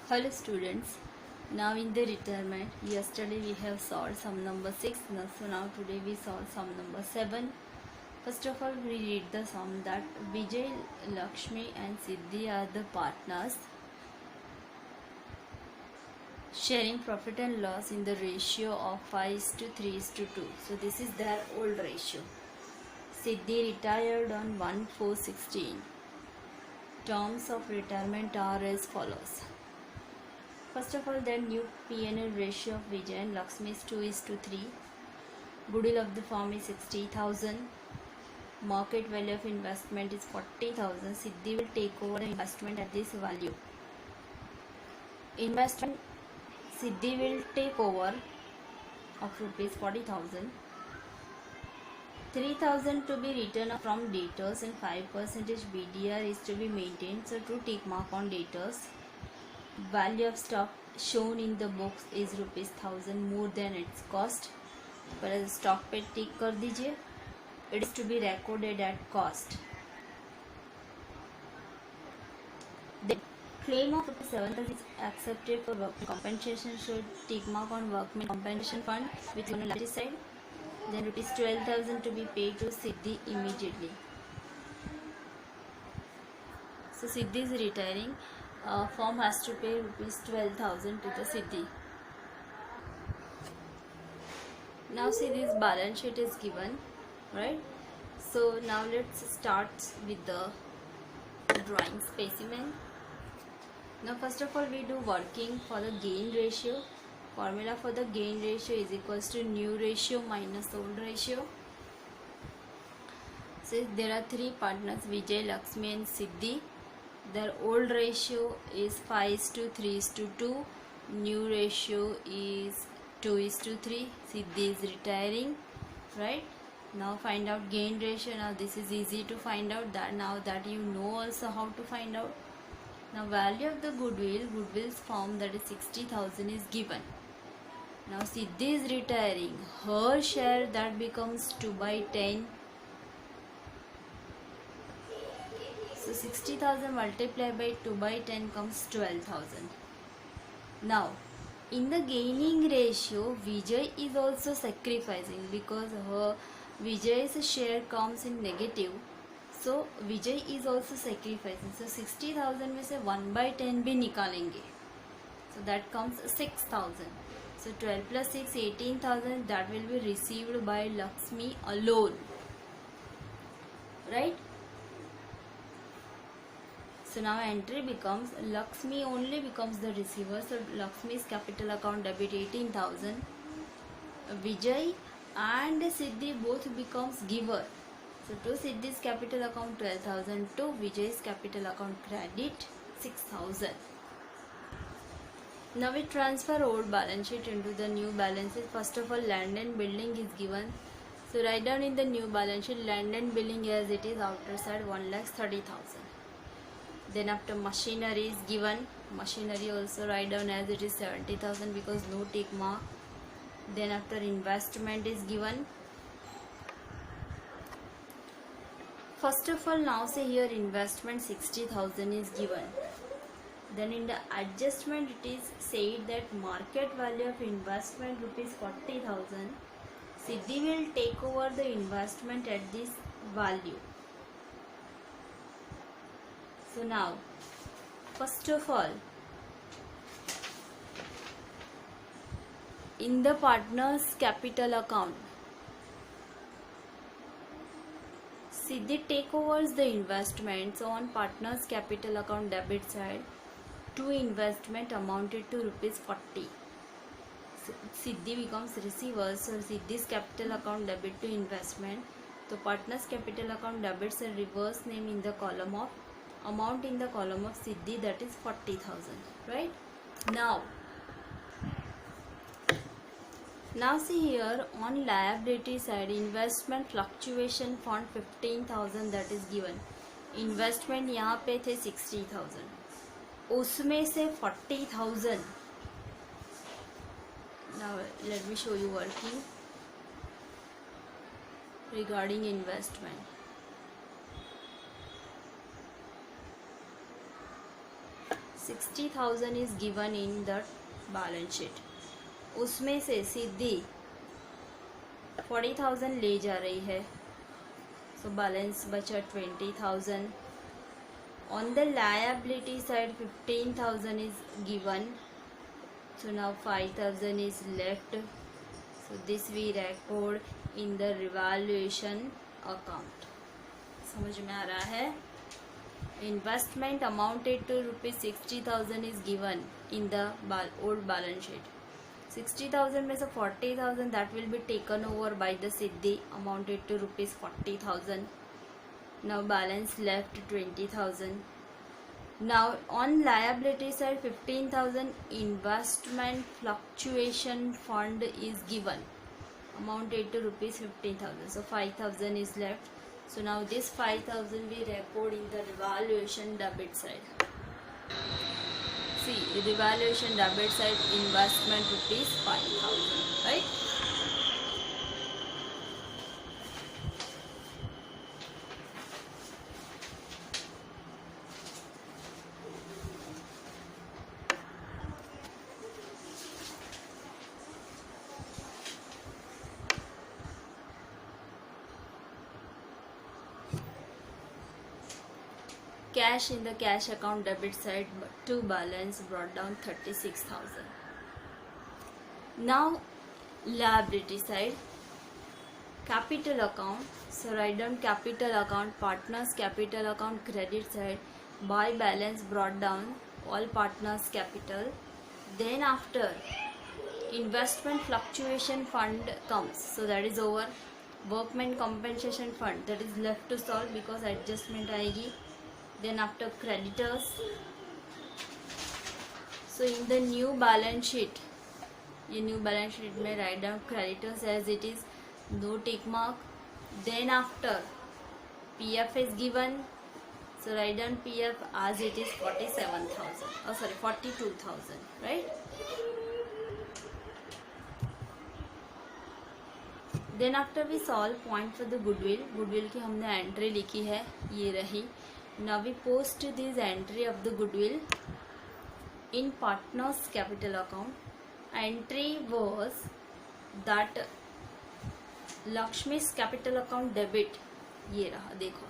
Hello students, now in the retirement, yesterday we have solved sum number 6, so now today we solve sum number 7. First of all, we read the sum that Vijay, Lakshmi and Siddhi are the partners sharing profit and loss in the ratio of 5:3:2. So this is their old ratio. Siddhi retired on 1/4/16. Terms of retirement are as follows. First of all, the new P&L ratio of Vijay and Lakshmi is 2:3. Goodwill of the firm is 60,000. Market value of investment is 40,000. Siddhi will take over the investment at this value. Investment Siddhi will take over of rupees 40,000. 3,000 to be written from debtors and 5% BDR is to be maintained. So to tick mark on debtors. Value of stock shown in the books is rupees 1,000 more than its cost. पर stock पे टिक कर दीजिए. It is to be recorded at cost. The claim of rupees 7,000 is accepted for workman compensation. Should tick mark on workman compensation fund, which is on the left side. Then rupees 12,000 to be paid to Siddhi immediately. So Siddhi is retiring. Firm has to pay rupees 12,000 to the Siddhi. Now see, this balance sheet is given, right? So now let's start with the drawing specimen. Now first of all, we do working for the gain ratio. Formula for the gain ratio is equals to new ratio minus old ratio. So there are three partners, Vijay, Lakshmi and Siddhi. Their old ratio is 5:3:2. New ratio is 2:3. Siddhi is retiring, right? Now find out gain ratio. Now this is easy to find out. That now that you know also how to find out. Now value of the goodwill's form, that is 60,000 is given. Now Siddhi is retiring. Her share, that becomes 2/10. So 60,000 multiplied by 2/10 comes 12,000. Now, in the gaining ratio, Vijay is also sacrificing because Vijay's share comes in negative. So Vijay is also sacrificing. So 60,000 में से 1/10 भी निकालेंगे. So that comes 6,000. So 12 plus 6, 18,000. That will be received by Lakshmi alone. Right? So now entry becomes Lakshmi only becomes the receiver. So Lakshmi's capital account debit 18,000. Vijay and Siddhi both becomes giver. So to Siddhi's capital account 12,000. To Vijay's capital account credit 6,000. Now we transfer old balance sheet into the new balance sheet. First of all, land and building is given. So write down in the new balance sheet land and building as it is, outer side 1,30,000. Then after machinery is given. Machinery also write down as it is 70,000 because no tick mark. Then after investment is given. First of all, now say here investment 60,000 is given. Then in the adjustment it is said that market value of investment rupees 40,000. Siddhi will take over the investment at this value. So now, first of all, in the partner's capital account, Siddhi take overs the investment. So on partner's capital account debit side, two investment amounted to rupees 40. Siddhi becomes receiver. So Siddhi's capital account debit to investment. So partner's capital account debits a reverse name in the column of amount in the column of Siddhi, that is 40,000, right? Now see here on liability side, investment fluctuation fund 15,000 that is given. Investment यहाँ पे थे 60,000, उसमें से 40,000. Now let me show you working regarding investment. 60,000 is given in the balance sheet, उसमें से सिद्धि 40,000 ले जा रही है, सो बैलेंस बचा 20,000. On the liability side 15,000 is given, so now 5,000 is left, so this we record in the revaluation account. समझ में आ रहा है? Investment amounted to rupees 60,000 is given in the old balance sheet. 60,000 में से 40,000 that will be taken over by the Siddhi, amounted to rupees 40,000. Now balance left 20,000. Now on liability side 15,000 investment fluctuation fund is given, amounted to rupees 15,000. So 5,000 is left. So now this 5,000 we record in the revaluation debit side. See, revaluation debit side investment rupees 5,000, right? Cash in the cash account debit side to balance brought down 36,000. Now liability side capital account, so write down capital account, partners capital account credit side, by balance brought down all partners capital. Then after investment fluctuation fund comes, so that is over. Workman compensation fund that is left to solve because adjustment आएगी. Then after creditors, so in the new balance sheet, ये new balance sheet में write down creditors as it is, no tick mark. Then after PF is given, so write down PF as it is 47,000, oh sorry 42,000, right? Then after we solve point for the goodwill की हमने entry लिखी है, ये रही. Now we post this entry of the goodwill in partners capital account. Entry was that Lakshmi's capital account debit, ये रहा देखो,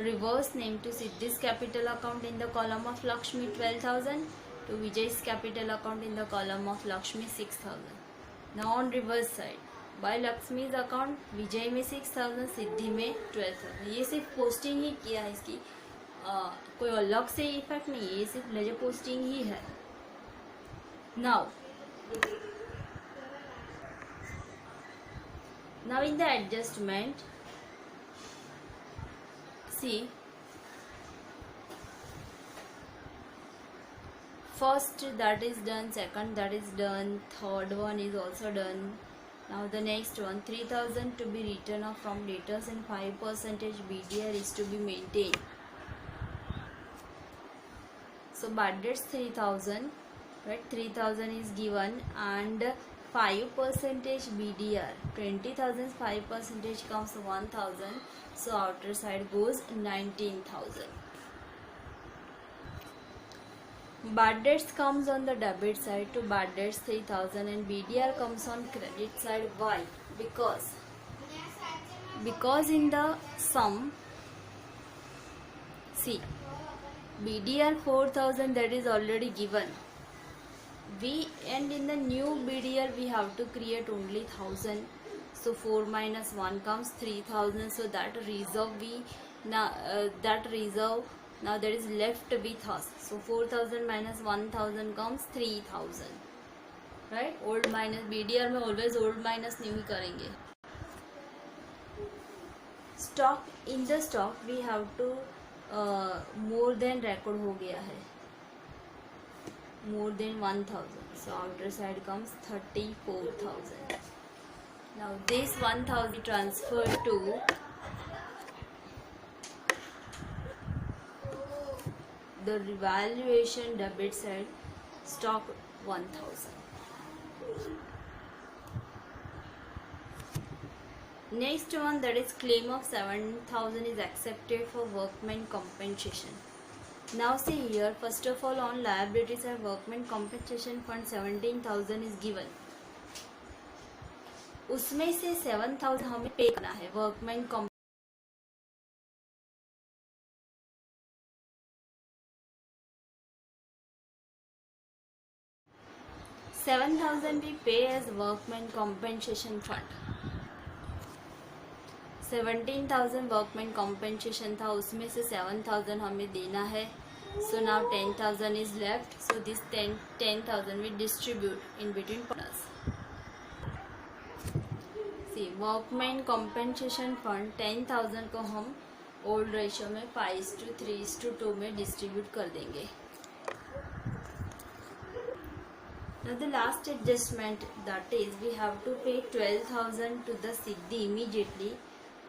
reverse name to Siddhi's capital account in the column of Lakshmi 12,000, to Vijay's capital account in the column of Lakshmi 6,000. Now on reverse side, by Lakshmi's account Vijay में 6,000, सिद्धि में 12,000. ये सिर्फ posting ही किया है इसकी, कोई अलग से इफेक्ट नहीं है, ये सिर्फ लेजर पोस्टिंग ही है. Now in the adjustment see, first that is done, second that is done, third one is also done. Now the next one, 3,000 to be written off from debtors and 5% BDR is to be maintained. So bad debts 3,000, right? 3,000 is given and 5% BDR, 20,000 5% comes 1,000, so outer side goes 19,000. Bad debts comes on the debit side, to bad debts 3,000 and BDR comes on credit side. Why? Because in the sum, see, BDR 4,000 that is already given, and in the new BDR we have to create only 1,000, so 4 minus 1 comes 3,000, so that reserve now that is left with us, so 4,000 minus 1,000 comes 3,000, right? Old minus BDR में always old minus नहीं करेंगे. Stock, in the stock we have to more than record हो गया है, more than 1,000, so outer side comes 34,000. Now this 1,000 transferred to the revaluation debit side, stock 1,000. Next one, that is claim of 7,000 is accepted for workman compensation. Now see here, first of all on liabilities and workmen compensation fund 17,000 is given. उसमें से 7,000 हमें पे करना है workman 7,000 we pay as workman compensation fund. 17,000 workman compensation था, उसमें से 7,000 हमें देना है. So now 10,000 is left. So this 10,000 we distribute in between partners. See, workman compensation fund 10,000 को हम ओल्ड रेशियो में 5:3:2 में डिस्ट्रीब्यूट कर देंगे. Now the last adjustment, that is we have to pay 12,000 to the Siddhi immediately.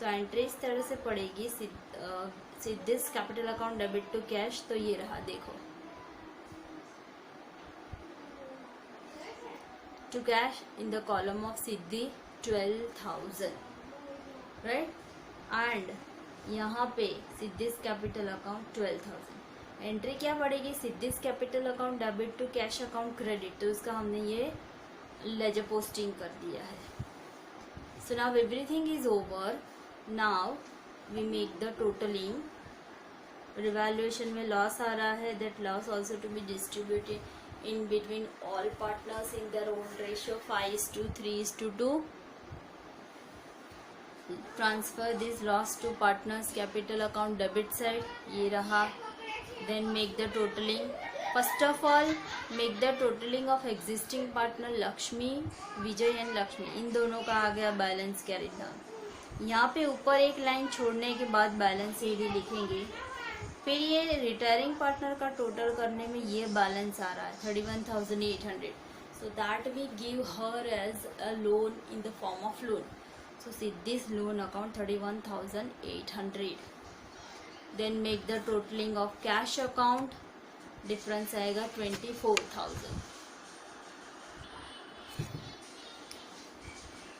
तो entry इस तरह से पड़ेगी. Siddhi's capital account debit to cash. तो ये रहा, देखो, to cash in the column of Siddhi 12,000, right. And यहाँ पे सिद्धिस कैपिटल अकाउंट 12,000. एंट्री क्या पड़ेगी? Siddhi's capital account debit to cash account credit. तो इसका हमने ये लेजर पोस्टिंग कर दिया है. So now everything is over. Now we make the totaling. Revaluation में लॉस आ रहा है. That loss also to be distributed in between all partners in their own ratio 5:3:2. Transfer this loss to partners capital account debit side. ये रहा. Then make the totaling. First of all make the totaling of existing partner Lakshmi, Vijay and Lakshmi. इन दोनों का आ गया balance carried down. यहाँ पे ऊपर एक line छोड़ने के बाद बैलेंस सीधी लिखेंगे. फिर ये रिटायरिंग पार्टनर का टोटल करने में ये बैलेंस आ रहा है 31,800. So that we give her as a loan in the form of loan. So Siddhi's loan account 31,800. Then make the totaling of cash account. Difference आएगा 24,000.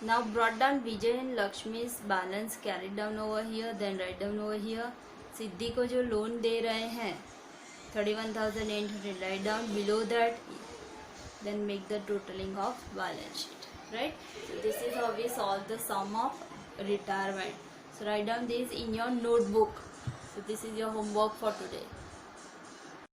Now brought down Vijay and Lakshmi's balance carried down over here, then write down over here. सिद्धि को जो loan दे रहे हैं 31,800, write down below that, then make the totaling of balance sheet, right? So this is how we solve the sum of retirement. So write down this in your notebook. So this is your homework for today.